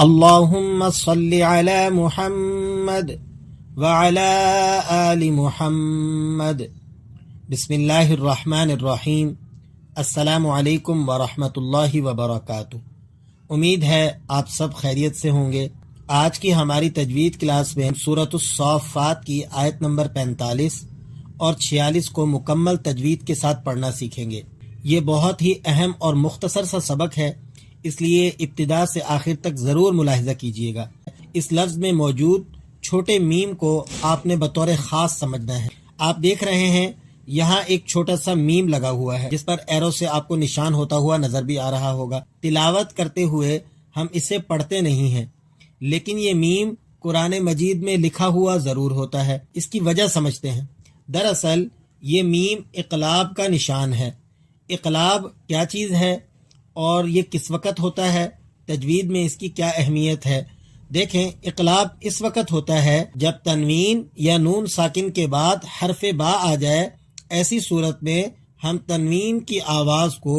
اللهم صل على محمد وعلى آل محمد. بسم اللہ الرحمن الرحیم. السلام علیکم ورحمۃ اللہ وبرکاتہ. امید ہے آپ سب خیریت سے ہوں گے. آج کی ہماری تجوید کلاس میں سورۃ الصافات کی آیت نمبر 45 اور 46 کو مکمل تجوید کے ساتھ پڑھنا سیکھیں گے. یہ بہت ہی اہم اور مختصر سا سبق ہے، اس لیے ابتدا سے آخر تک ضرور ملاحظہ کیجیے گا. اس لفظ میں موجود چھوٹے میم کو آپ نے بطور خاص سمجھنا ہے. آپ دیکھ رہے ہیں یہاں ایک چھوٹا سا میم لگا ہوا ہے جس پر ایرو سے آپ کو نشان ہوتا ہوا نظر بھی آ رہا ہوگا. تلاوت کرتے ہوئے ہم اسے پڑھتے نہیں ہیں، لیکن یہ میم قرآن مجید میں لکھا ہوا ضرور ہوتا ہے. اس کی وجہ سمجھتے ہیں. دراصل یہ میم اقلاب کا نشان ہے. اقلاب کیا چیز ہے اور یہ کس وقت ہوتا ہے، تجوید میں اس کی کیا اہمیت ہے؟ دیکھیں، اقلاب اس وقت ہوتا ہے جب تنوین یا نون ساکن کے بعد حرف با آ جائے. ایسی صورت میں ہم تنوین کی آواز کو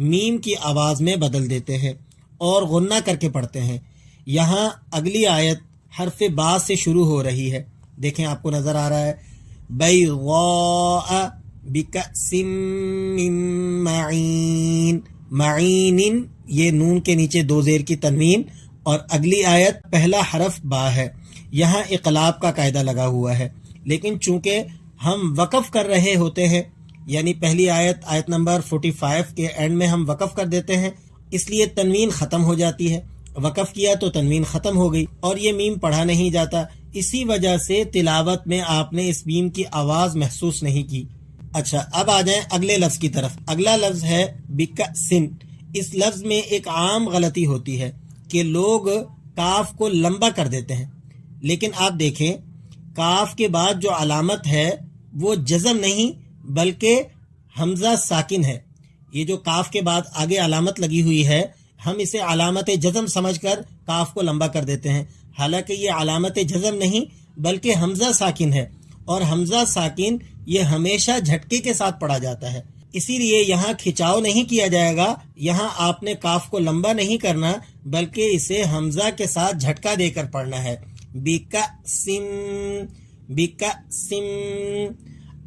میم کی آواز میں بدل دیتے ہیں اور غنہ کر کے پڑھتے ہیں. یہاں اگلی آیت حرف با سے شروع ہو رہی ہے. دیکھیں، آپ کو نظر آ رہا ہے بیضاء بکأس من معین. معین، یہ نون کے نیچے دو زیر کی تنوین، اور اگلی آیت پہلا حرف با ہے. یہاں اقلاب کا قاعدہ لگا ہوا ہے، لیکن چونکہ ہم وقف کر رہے ہوتے ہیں، یعنی پہلی آیت نمبر 45 کے اینڈ میں ہم وقف کر دیتے ہیں، اس لیے تنوین ختم ہو جاتی ہے. وقف کیا تو تنوین ختم ہو گئی اور یہ میم پڑھا نہیں جاتا. اسی وجہ سے تلاوت میں آپ نے اس میم کی آواز محسوس نہیں کی. اچھا، اب آ جائیں اگلے لفظ کی طرف. اگلا لفظ ہے بکأسن. اس لفظ میں ایک عام غلطی ہوتی ہے کہ لوگ کاف کو لمبا کر دیتے ہیں، لیکن آپ دیکھیں کاف کے بعد جو علامت ہے وہ جزم نہیں بلکہ حمزہ ساکن ہے. یہ جو کاف کے بعد آگے علامت لگی ہوئی ہے، ہم اسے علامت جزم سمجھ کر کاف کو لمبا کر دیتے ہیں، حالانکہ یہ علامت جزم نہیں بلکہ حمزہ ساکن ہے، اور حمزہ ساکن یہ ہمیشہ جھٹکے کے ساتھ پڑھا جاتا ہے. اسی لیے یہاں کھچاؤ نہیں کیا جائے گا. یہاں آپ نے کاف کو لمبا نہیں کرنا بلکہ اسے حمزہ کے ساتھ جھٹکا دے کر پڑھنا ہے. بکأسن بکأسن.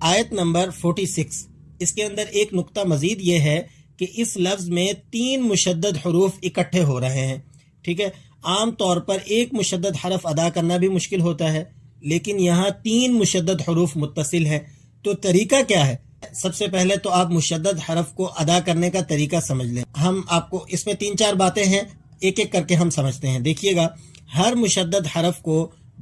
آیت نمبر 46. اس کے اندر ایک نقطہ مزید یہ ہے کہ اس لفظ میں 3 مشدد حروف اکٹھے ہو رہے ہیں. ٹھیک ہے، عام طور پر ایک مشدد حرف ادا کرنا بھی مشکل ہوتا ہے، لیکن یہاں 3 مشدد حروف متصل ہیں. تو طریقہ کیا ہے؟ سب سے پہلے تو آپ مشدد حرف کو ادا کرنے کا طریقہ سمجھ لیں. ہم آپ کو اس میں 3-4 باتیں ہیں، ایک ایک کر کے ہم سمجھتے ہیں. دیکھیے گا، ہر مشدد حرف کو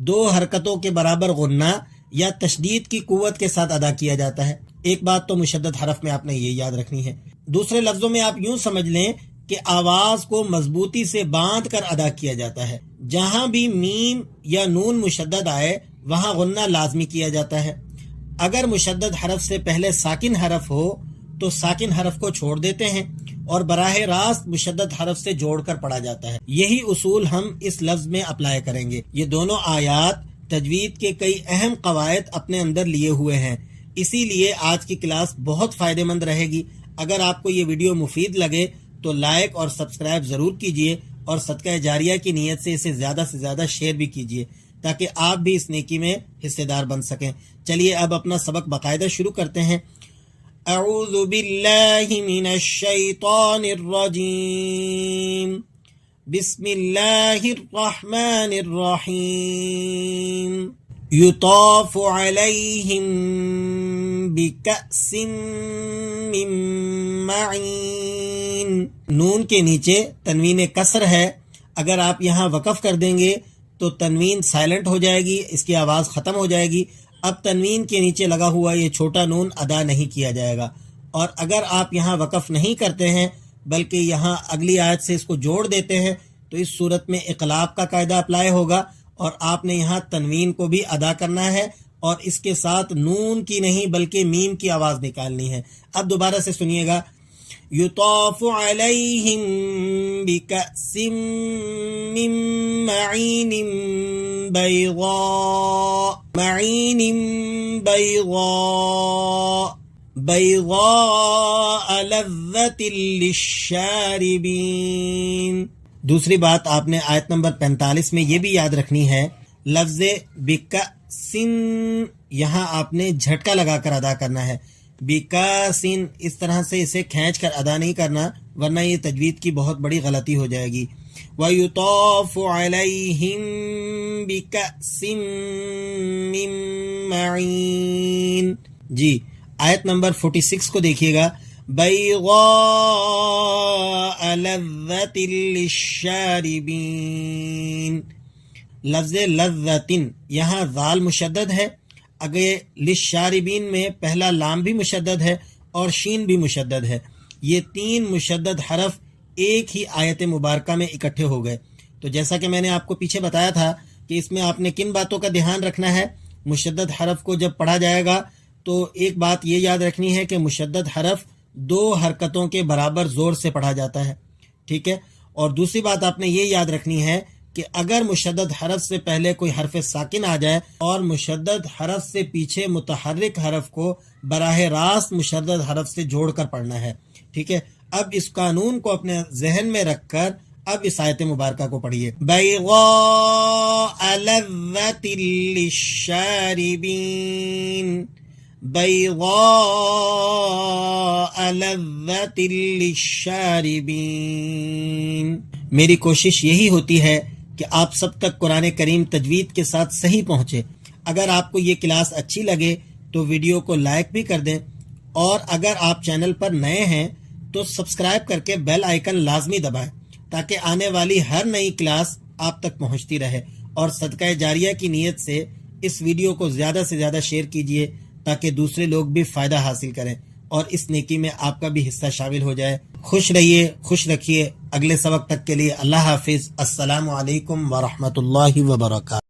2 حرکتوں کے برابر غنہ یا تشدید کی قوت کے ساتھ ادا کیا جاتا ہے. ایک بات تو مشدد حرف میں آپ نے یہ یاد رکھنی ہے. دوسرے لفظوں میں آپ یوں سمجھ لیں کہ آواز کو مضبوطی سے باندھ کر ادا کیا جاتا ہے. جہاں بھی میم یا نون مشدد آئے وہاں غنہ لازمی کیا جاتا ہے. اگر مشدد حرف سے پہلے ساکن حرف ہو تو ساکن حرف کو چھوڑ دیتے ہیں اور براہ راست مشدد حرف سے جوڑ کر پڑھا جاتا ہے. یہی اصول ہم اس لفظ میں اپلائی کریں گے. یہ دونوں آیات تجوید کے کئی اہم قواعد اپنے اندر لیے ہوئے ہیں، اسی لیے آج کی کلاس بہت فائدہ مند رہے گی. اگر آپ کو یہ ویڈیو مفید لگے تو لائک اور سبسکرائب ضرور کیجئے، اور صدقہ جاریہ کی نیت سے اسے زیادہ سے زیادہ شیئر بھی کیجئے تاکہ آپ بھی اس نیکی میں حصے دار بن سکیں. چلیے اب اپنا سبق باقاعدہ شروع کرتے ہیں. اعوذ باللہ من الشیطان الرجیم. بسم اللہ الرحمن الرحیم. یطاف علیہم بکأس من معین. نون کے نیچے تنوین کسر ہے. اگر آپ یہاں وقف کر دیں گے تو تنوین سائلنٹ ہو جائے گی، اس کی آواز ختم ہو جائے گی. اب تنوین کے نیچے لگا ہوا یہ چھوٹا نون ادا نہیں کیا جائے گا. اور اگر آپ یہاں وقف نہیں کرتے ہیں بلکہ یہاں اگلی آیت سے اس کو جوڑ دیتے ہیں تو اس صورت میں اقلاب کا قاعدہ اپلائی ہوگا، اور آپ نے یہاں تنوین کو بھی ادا کرنا ہے اور اس کے ساتھ نون کی نہیں بلکہ میم کی آواز نکالنی ہے. اب دوبارہ سے سنیے گا. یطاف علیہم بکأس من معین بیضاء. معین بیضاء بیضاء لذة للشاربین. دوسری بات آپ نے آیت نمبر 45 میں یہ بھی یاد رکھنی ہے، لفظ بکاسن یہاں آپ نے جھٹکا لگا کر ادا کرنا ہے، بکاسن اس طرح سے اسے کھینچ کر ادا نہیں کرنا، ورنہ یہ تجوید کی بہت بڑی غلطی ہو جائے گی۔ وَيُطَافُ عَلَيْهِمْ بِكَأْسٍ مِّن مَّعِينٍ۔ جی آیت نمبر 46 کو دیکھیے گا، بَيْضَاءَ لَذَّةٍ لِّلشَّارِبِينَ۔ لفظ لذتن یہاں ذال مشدد ہے، اگر للشاربین میں پہلا لام بھی مشدد ہے اور شین بھی مشدد ہے، یہ تین مشدد حرف ایک ہی آیت مبارکہ میں اکٹھے ہو گئے۔ تو جیسا کہ میں نے آپ کو پیچھے بتایا تھا کہ اس میں آپ نے کن باتوں کا دھیان رکھنا ہے، مشدد حرف کو جب پڑھا جائے گا تو ایک بات یہ یاد رکھنی ہے کہ مشدد حرف 2 حرکتوں کے برابر زور سے پڑھا جاتا ہے، ٹھیک ہے۔ اور دوسری بات آپ نے یہ یاد رکھنی ہے کہ اگر مشدد حرف سے پہلے کوئی حرف ساکن آ جائے اور مشدد حرف سے پیچھے متحرک حرف کو براہ راست مشدد حرف سے جوڑ کر پڑھنا ہے، ٹھیک ہے۔ اب اس قانون کو اپنے ذہن میں رکھ کر اب اس آیت مبارکہ کو پڑھیے، بیضاء لذۃ للشاربین، بیضاء لذۃ للشاربین۔ میری کوشش یہی ہوتی ہے کہ آپ سب تک قرآن کریم تجوید کے ساتھ صحیح پہنچے۔ اگر آپ کو یہ کلاس اچھی لگے تو ویڈیو کو لائک بھی کر دیں، اور اگر آپ چینل پر نئے ہیں تو سبسکرائب کر کے بیل آئیکن لازمی دبائیں تاکہ آنے والی ہر نئی کلاس آپ تک پہنچتی رہے، اور صدقہ جاریہ کی نیت سے اس ویڈیو کو زیادہ سے زیادہ شیئر کیجیے تاکہ دوسرے لوگ بھی فائدہ حاصل کریں اور اس نیکی میں آپ کا بھی حصہ شامل ہو جائے۔ خوش رہیے، خوش رکھیے۔ اگلے سبق تک کے لیے اللہ حافظ۔ السلام علیکم ورحمۃ اللہ وبرکاتہ۔